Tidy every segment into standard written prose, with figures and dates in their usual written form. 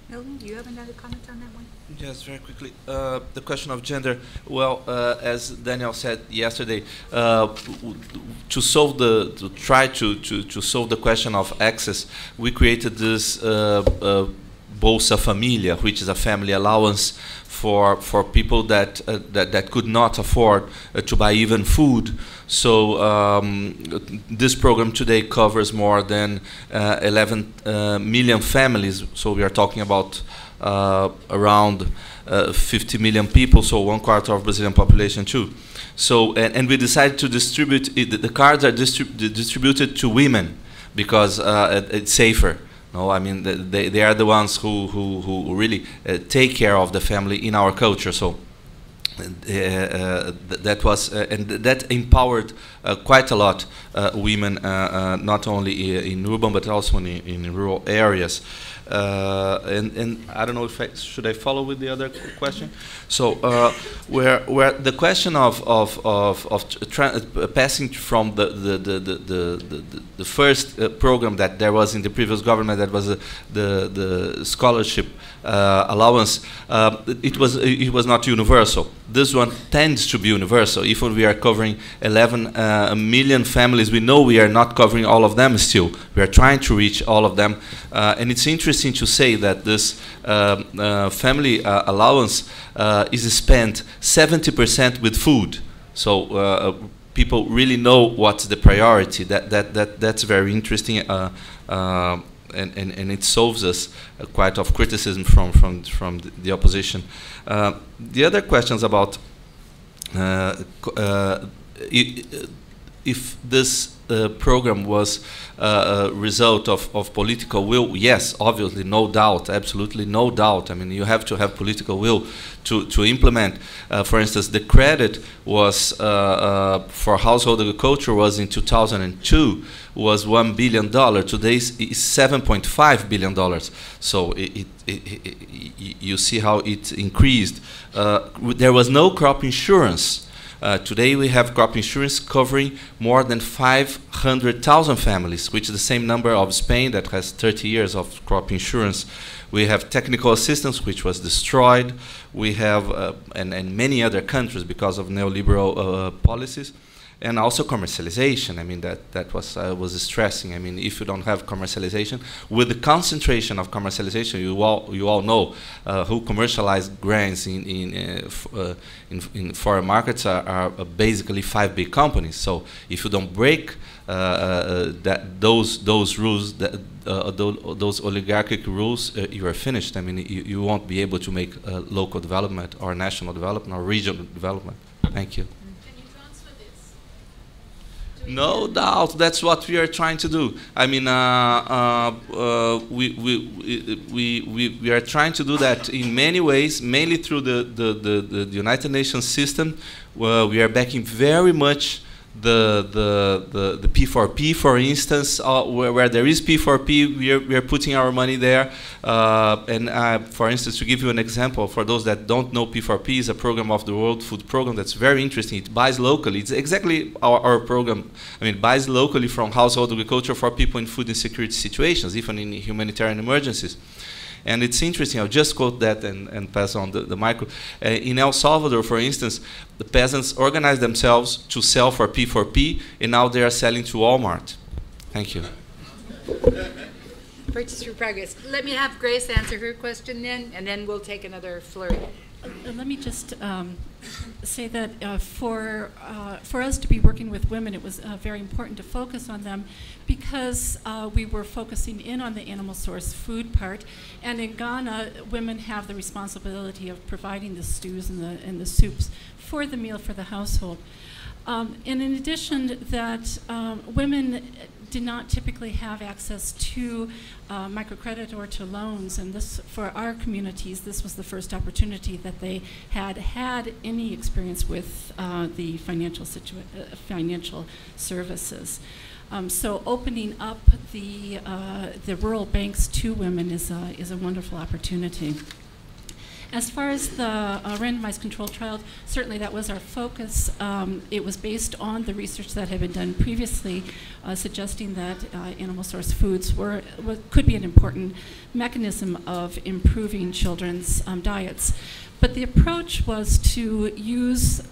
Milton, do you have another comment on that one? Yes, very quickly. The question of gender. Well, as Daniel said yesterday, to solve to try to solve the question of access, we created this Bolsa Familia, which is a family allowance for people that could not afford to buy even food. So this program today covers more than 11 million families. So we are talking about around 50 million people, so 1/4 of Brazilian population too. So and we decided to distribute the cards are distributed to women because it's safer. No, I mean they are the ones who really take care of the family in our culture. So that was and that empowered quite a lot women, not only in urban but also in rural areas. And I don't know if should I follow with the other question. So where the question of passing from the first program that there was in the previous government, that was the scholarship allowance, it was not universal. This one tends to be universal. Even we are covering 11 million families, we know we are not covering all of them still. We are trying to reach all of them. And it's interesting to say that this family allowance is spent 70% with food. So people really know what's the priority. That's very interesting. And it solves us quite of criticism from the opposition. The other questions about if this program was a result of political will, yes, obviously, no doubt, absolutely no doubt. I mean, you have to have political will to implement. For instance, the credit was for household agriculture was in 2002 was $1 billion. Today is $7.5 billion. So you see how it increased. There was no crop insurance. Today we have crop insurance covering more than 500,000 families, which is the same number of Spain that has 30 years of crop insurance. We have technical assistance, which was destroyed. We have, and many other countries because of neoliberal policies. And also commercialization. I mean, that was I was stressing. I mean, if you don't have commercialization, with the concentration of commercialization, you all know who commercialized grains in foreign markets are basically 5 big companies. So if you don't break those rules, those oligarchic rules, you are finished. I mean, you won't be able to make local development or national development or regional development. Thank you. No doubt, that's what we are trying to do. I mean, we are trying to do that in many ways, mainly through the United Nations system, where we are backing very much the P4P, for instance, where there is P4P, we are putting our money there. For instance, to give you an example, for those that don't know, P4P is a program of the World Food Program that's very interesting. It buys locally. It's exactly our program. I mean, buys locally from household agriculture for people in food insecurity situations, even in humanitarian emergencies. And it's interesting, I'll just quote that and pass on the micro. In El Salvador, for instance, the peasants organized themselves to sell for P4P, and now they are selling to Walmart. Thank you. Purchase through progress. Let me have Grace answer her question then, and then we'll take another flurry. Let me just say that for us to be working with women, it was very important to focus on them because we were focusing in on the animal source food part. And in Ghana, women have the responsibility of providing the stews and the soups for the meal for the household. And in addition, that women did not typically have access to microcredit or to loans, and this, for our communities, this was the first opportunity that they had any experience with the financial services. So opening up the rural banks to women is a wonderful opportunity. As far as the randomized controlled trial, certainly that was our focus. It was based on the research that had been done previously, suggesting that animal source foods could be an important mechanism of improving children's diets. But the approach was to use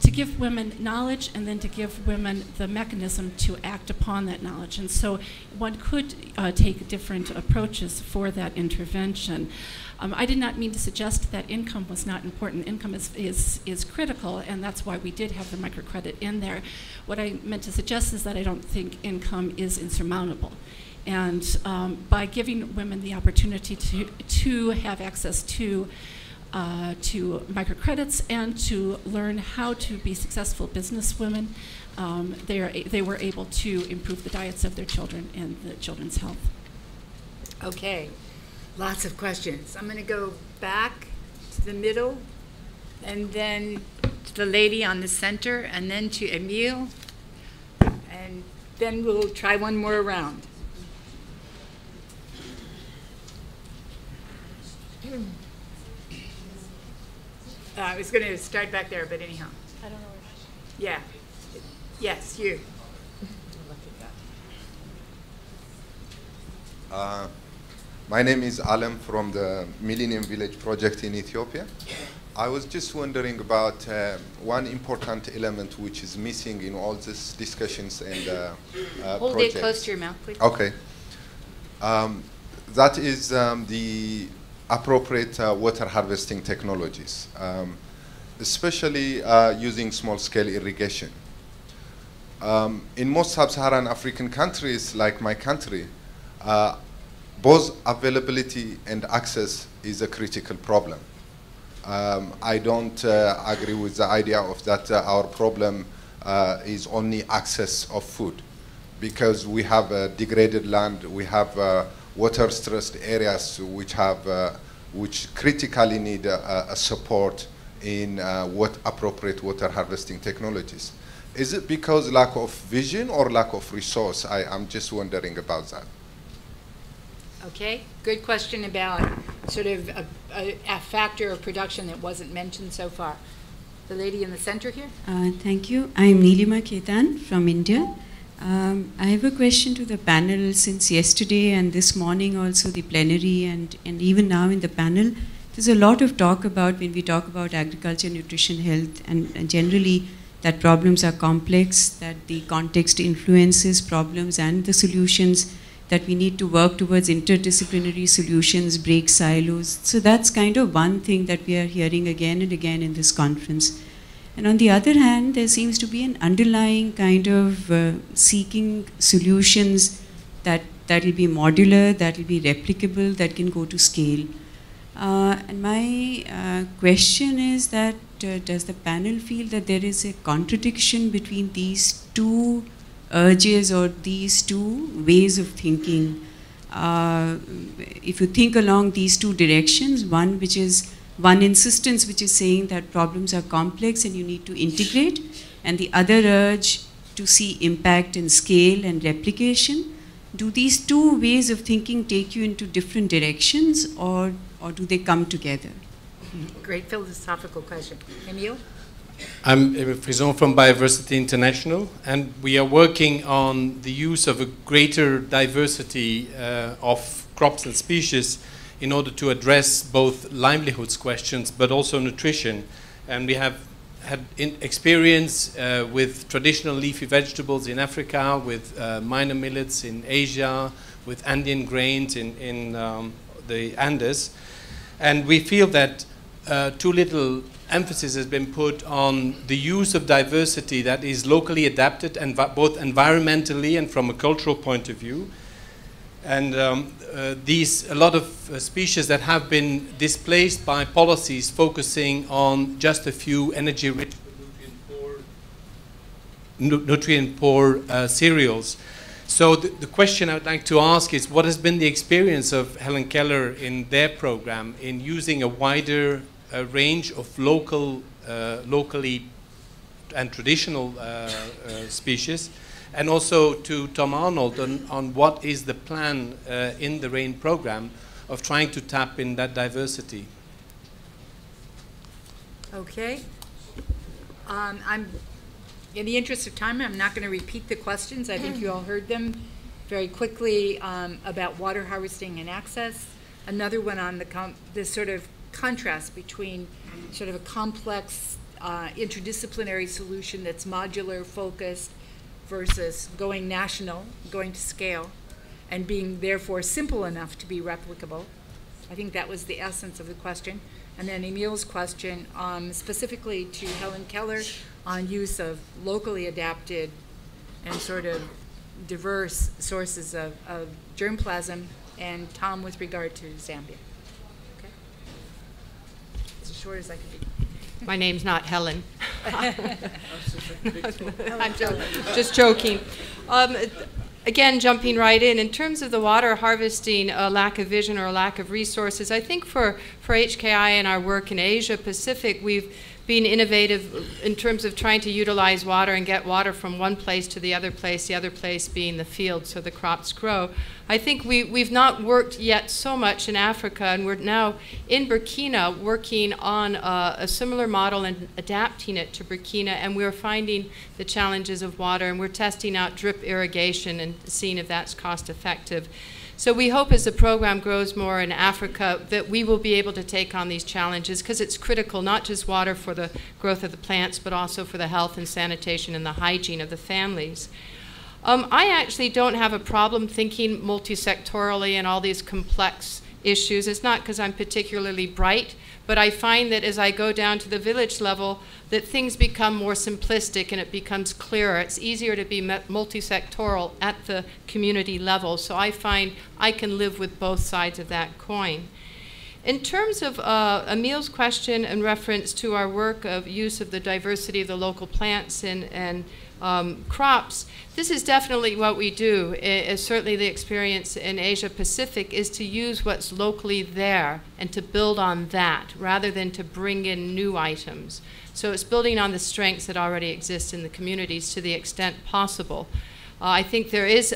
to give women knowledge and then to give women the mechanism to act upon that knowledge. And so one could take different approaches for that intervention. I did not mean to suggest that income was not important. Income is critical, and that's why we did have the microcredit in there. What I meant to suggest is that I don't think income is insurmountable. And by giving women the opportunity to have access to microcredits and to learn how to be successful businesswomen, they were able to improve the diets of their children and the children's health. Okay, lots of questions. I'm going to go back to the middle, and then to the lady on the center, and then to Emile, and then we'll try one more round. I was going to start back there, but anyhow. I don't know. Yeah. Yes, you. My name is Alam from the Millennium Village project in Ethiopia. I was just wondering about one important element which is missing in all these discussions and Hold projects. it close to your mouth, please. Okay. That is the appropriate water harvesting technologies, especially using small-scale irrigation. In most sub-Saharan African countries, like my country, both availability and access is a critical problem. I don't agree with the idea of that our problem is only access of food, because we have degraded land, we have water-stressed areas which critically need a support in appropriate water harvesting technologies. Is it because lack of vision or lack of resource? I'm just wondering about that. Okay, good question about sort of a factor of production that wasn't mentioned so far. The lady in the center here. Thank you. I'm Neelima Ketan from India. I have a question to the panel. Since yesterday and this morning also the plenary and even now in the panel, there's a lot of talk about, when we talk about agriculture, nutrition, health, and generally that problems are complex, that the context influences problems and the solutions, that we need to work towards interdisciplinary solutions, break silos. So that's kind of one thing that we are hearing again and again in this conference. And on the other hand, there seems to be an underlying kind of seeking solutions that will be modular, that will be replicable, that can go to scale. And my question is that does the panel feel that there is a contradiction between these two urges or these two ways of thinking? If you think along these two directions, one which is one insistence which is saying that problems are complex and you need to integrate, and the other urge to see impact and scale and replication. Do these two ways of thinking take you into different directions, or do they come together? Great philosophical question. Emile? I'm Emile Frison from Biodiversity International, and we are working on the use of a greater diversity of crops and species in order to address both livelihoods questions but also nutrition. And we have had experience with traditional leafy vegetables in Africa, with minor millets in Asia, with Andean grains in the Andes. And we feel that too little emphasis has been put on the use of diversity that is locally adapted, and both environmentally and from a cultural point of view. And a lot of species that have been displaced by policies focusing on just a few energy-rich, nutrient-poor cereals. So the question I would like to ask is, what has been the experience of Helen Keller in their program in using a wider range of locally and traditional species? And also to Tom Arnold on what is the plan in the RAIN program of trying to tap in that diversity. Okay. I'm, in the interest of time, I'm not going to repeat the questions. I think you all heard them very quickly about water harvesting and access. Another one on the sort of contrast between sort of a complex interdisciplinary solution that's modular, focused, versus going national, going to scale, and being therefore simple enough to be replicable. I think that was the essence of the question. And then Emil's question, specifically to Helen Keller, on use of locally adapted and sort of diverse sources of germplasm, and Tom with regard to Zambia. Okay? It's as short as I can be. My name's not Helen. I'm just joking. Again, jumping right in terms of the water harvesting, a lack of vision or a lack of resources, I think for HKI and our work in Asia Pacific, we've been innovative in terms of trying to utilize water and get water from one place to the other place being the field so the crops grow. I think we've not worked yet so much in Africa, and we're now in Burkina working on a similar model and adapting it to Burkina, and we're finding the challenges of water, and we're testing out drip irrigation and seeing if that's cost effective. So we hope as the program grows more in Africa that we will be able to take on these challenges, because it's critical, not just water for the growth of the plants, but also for the health and sanitation and the hygiene of the families. I actually don't have a problem thinking multi-sectorally and all these complex issues. It's not because I'm particularly bright, but I find that as I go down to the village level, that things become more simplistic and it becomes clearer. It's easier to be multi-sectoral at the community level. So I find I can live with both sides of that coin. In terms of Emil's question in reference to our work of use of the diversity of the local plants and crops, this is definitely what we do. Certainly the experience in Asia Pacific is to use what's locally there and to build on that rather than to bring in new items. So it's building on the strengths that already exist in the communities to the extent possible. I think there is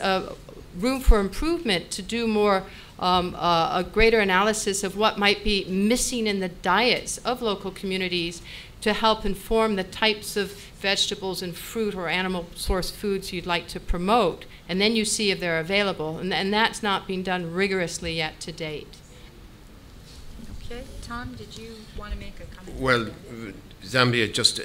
room for improvement to do more a greater analysis of what might be missing in the diets of local communities to help inform the types of vegetables and fruit or animal source foods you'd like to promote, and then you see if they're available. And that's not been done rigorously yet to date. Okay, Tom, did you want to make a comment? Well, Zambia, just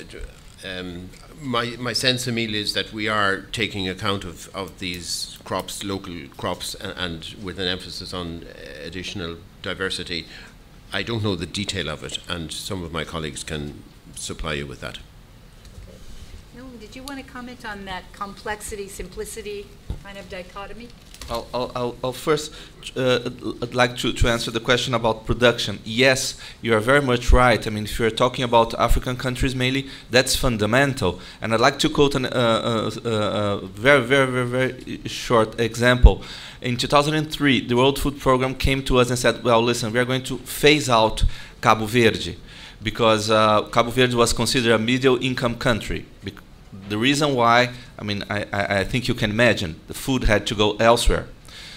my sense, Emil, is that we are taking account of these crops, local crops, and with an emphasis on additional diversity. I don't know the detail of it, and some of my colleagues can supply you with that. Okay. Helen, did you want to comment on that complexity, simplicity kind of dichotomy? I'll first I'd like to answer the question about production. Yes, you are very much right. I mean, if you're talking about African countries mainly, that's fundamental. And I'd like to quote a very short example. In 2003, the World Food Program came to us and said, well, listen, we are going to phase out Cabo Verde, because Cabo Verde was considered a middle income country. The reason why, I mean, I think you can imagine, the food had to go elsewhere.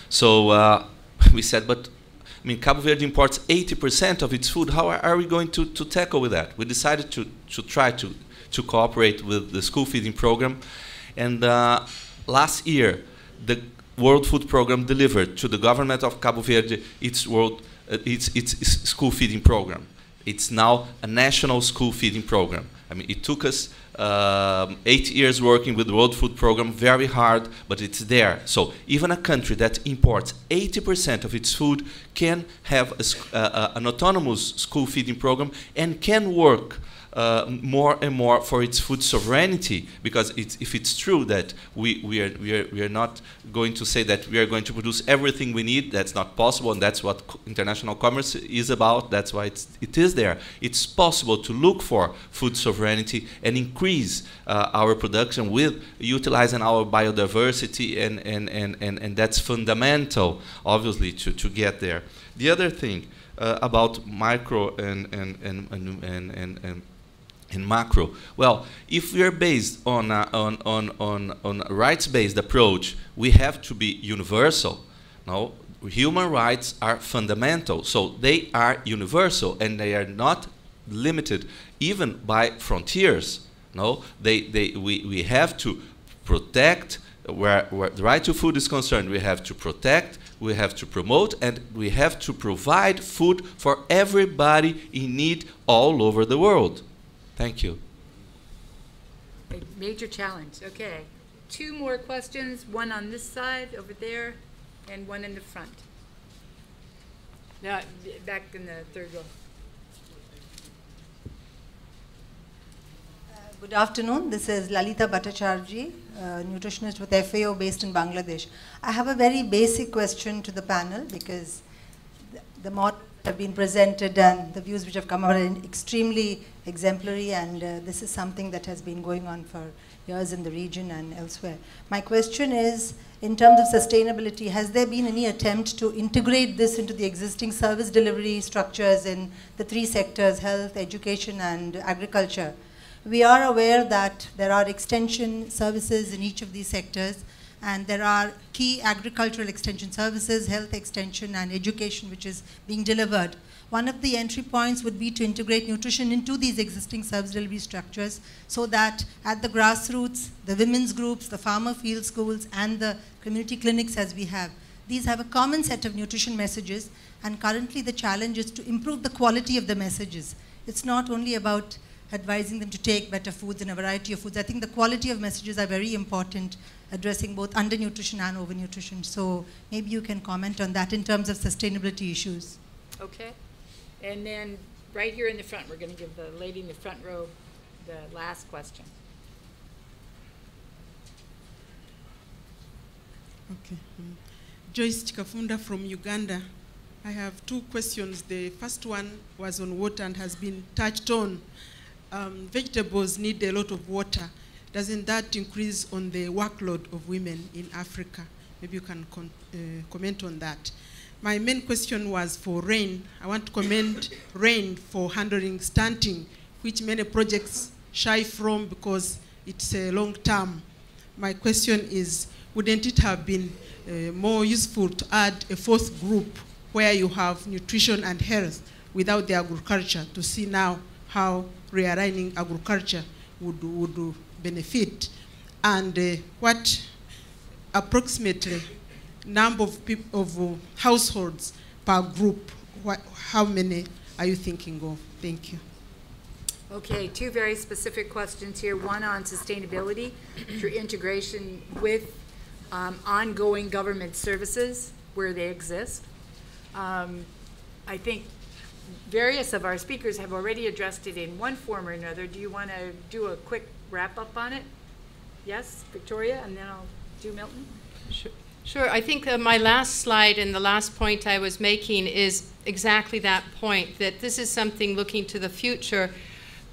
So we said, but I mean, Cabo Verde imports 80% of its food. How are we going to tackle with that? We decided to try to cooperate with the school feeding program. And last year, the World Food Program delivered to the government of Cabo Verde its school feeding program. It's now a national school feeding program. I mean, it took us 8 years working with the World Food Program, very hard, but it's there. So even a country that imports 80% of its food can have an autonomous school feeding program and can work more and more for its food sovereignty, because if it's true that we are not going to say that we are going to produce everything we need, that's not possible, and that's what international commerce is about. That's why it is there. It's possible to look for food sovereignty and increase our production with utilizing our biodiversity, and that's fundamental, obviously, to get there. The other thing about micro and macro. Well, if we are based on a rights-based approach, we have to be universal. No, human rights are fundamental, so they are universal, and they are not limited even by frontiers. No, we have to protect where the right to food is concerned. We have to protect, we have to promote, and we have to provide food for everybody in need all over the world. Thank you. A major challenge. Okay. 2 more questions, one on this side over there and one in the front. Now, back in the third row. Good afternoon. This is Lalita Bhattacharjee, nutritionist with FAO based in Bangladesh. I have a very basic question to the panel because the models have been presented and the views which have come out are extremely exemplary, and this is something that has been going on for years in the region and elsewhere. My question is, in terms of sustainability, has there been any attempt to integrate this into the existing service delivery structures in the 3 sectors, health, education, and agriculture? We are aware that there are extension services in each of these sectors, and there are key agricultural extension services, health extension, and education which is being delivered. One of the entry points would be to integrate nutrition into these existing service delivery structures so that at the grassroots, the women's groups, the farmer field schools, and the community clinics as we have, these have a common set of nutrition messages, and currently the challenge is to improve the quality of the messages. It's not only about advising them to take better foods and a variety of foods. I think the quality of messages are very important, addressing both undernutrition and overnutrition. So maybe you can comment on that in terms of sustainability issues. Okay. And then right here in the front, we're going to give the lady in the front row the last question. Okay. Joyce Chikafunda from Uganda. I have 2 questions. The first one was on water and has been touched on. Vegetables need a lot of water. Doesn't that increase on the workload of women in Africa? Maybe you can comment on that. My main question was for RAIN. I want to commend RAIN for handling stunting, which many projects shy from because it's a long term. My question is, wouldn't it have been more useful to add a 4th group where you have nutrition and health without the agriculture, to see now how realigning agriculture would benefit, and what approximately number of households per group, how many are you thinking of? Thank you. Okay, 2 very specific questions here. One on sustainability through integration with ongoing government services where they exist. I think various of our speakers have already addressed it in one form or another. Do you want to do a quick wrap-up on it? Yes, Victoria, and then I'll do Milton. Sure. I think my last slide and the last point I was making is exactly that point, that this is something looking to the future.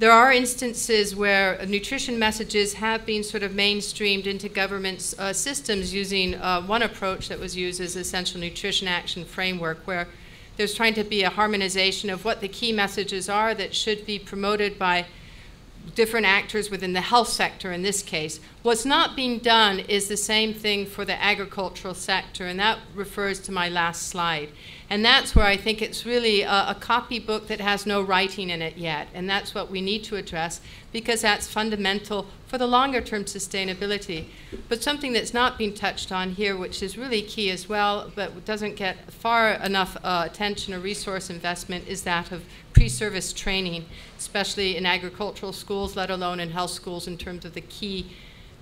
There are instances where nutrition messages have been sort of mainstreamed into government systems using one approach that was used as Essential Nutrition Action Framework, where there's trying to be a harmonization of what the key messages are that should be promoted by different actors within the health sector in this case. What's not being done is the same thing for the agricultural sector, and that refers to my last slide. And that's where I think it's really a copybook that has no writing in it yet, and that's what we need to address, because that's fundamental for the longer term sustainability. But something that's not been touched on here, which is really key as well, but doesn't get far enough attention or resource investment, is that of pre-service training, especially in agricultural schools, let alone in health schools, in terms of the key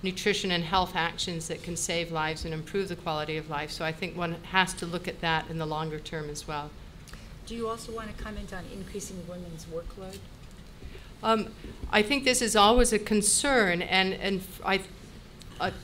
nutrition and health actions that can save lives and improve the quality of life. So I think one has to look at that in the longer term as well. Do you also want to comment on increasing women's workload? I think this is always a concern, and I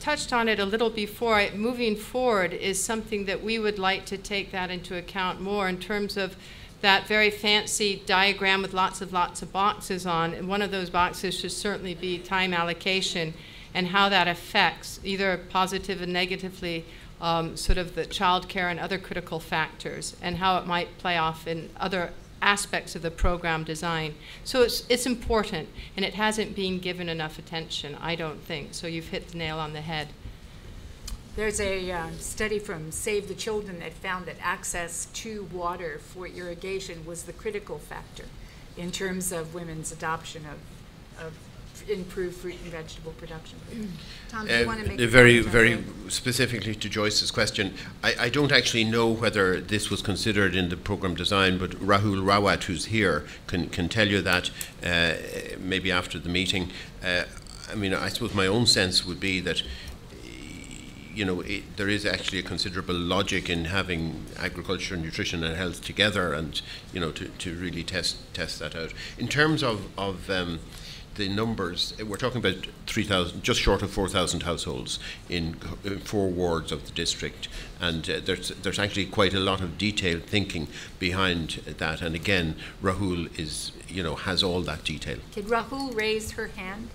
touched on it a little before. Moving forward is something that we would like to take that into account more in terms of that very fancy diagram with lots of boxes on, and one of those boxes should certainly be time allocation and how that affects either positive and negatively sort of the child care and other critical factors, and how it might play off in other aspects of the program design. So it's important, and it hasn't been given enough attention, I don't think. So you've hit the nail on the head. There's a study from Save the Children that found that access to water for irrigation was the critical factor in terms of women's adoption of improved fruit and vegetable production. Tom, do you want to make very specifically to Joyce's question, I don't actually know whether this was considered in the program design, but Rahul Rawat, who's here, can tell you that maybe after the meeting. I mean, I suppose my own sense would be that there is actually a considerable logic in having agriculture, nutrition and health together, and to really test that out. In terms of the numbers, we're talking about 3,000, just short of 4,000 households in 4 wards of the district, and there's actually quite a lot of detailed thinking behind that. And again, Rahul is has all that detail. Could Rahul raise her hand?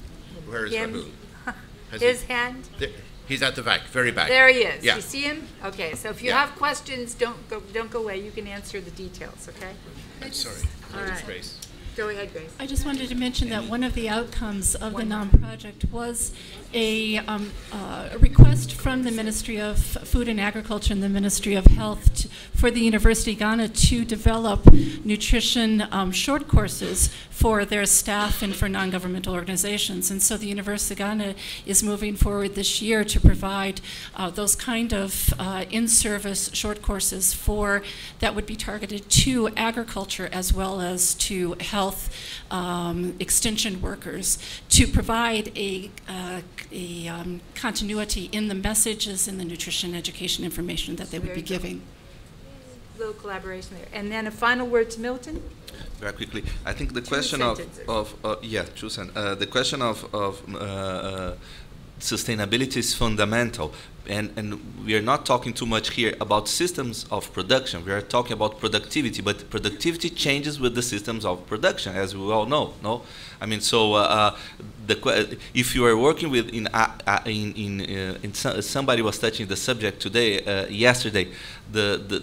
Where is Rahul? His hand? There, he's at the back, very back. There he is. Yeah. You see him? Okay. So if you have questions, don't go away. You can answer the details. Okay. I'm sorry. All right. Grace. Go ahead, Grace. I just wanted to mention that one of the outcomes of the NOM project was a request from the Ministry of Food and Agriculture and the Ministry of Health for the University of Ghana to develop nutrition short courses for their staff and for non-governmental organizations. And so the University of Ghana is moving forward this year to provide those kind of in-service short courses that would be targeted to agriculture as well as to health extension workers, to provide a continuity in the messages in the nutrition education information that they would be giving. A little collaboration there. And then a final word to Milton. Very quickly, I think the question of the question of sustainability is fundamental, and we are not talking too much here about systems of production. We are talking about productivity, but productivity changes with the systems of production, as we all know. No, I mean, so if you are working with somebody was touching the subject today, yesterday, the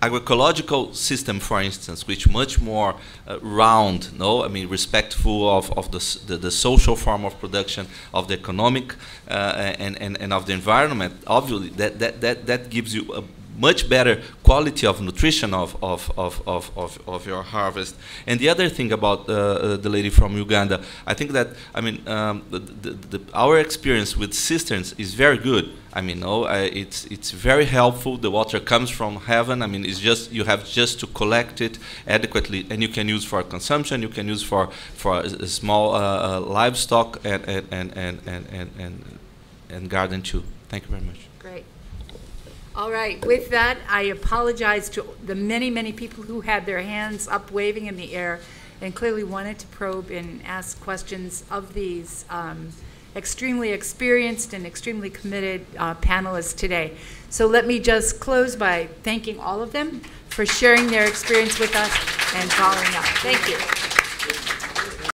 agroecological system, for instance, which much more round, I mean, respectful of the social form of production, of the economic and of the environment. Obviously, that gives you a much better quality of nutrition of your harvest. And the other thing about the lady from Uganda, I think that, I mean, our experience with cisterns is very good. I mean, it's very helpful. The water comes from heaven. I mean, it's just, you have just to collect it adequately, and you can use for consumption. You can use for small livestock and garden too. Thank you very much. Great. All right. With that, I apologize to the many, many people who had their hands up waving in the air and clearly wanted to probe and ask questions of these extremely experienced and extremely committed panelists today. So let me just close by thanking all of them for sharing their experience with us and following up. Thank you.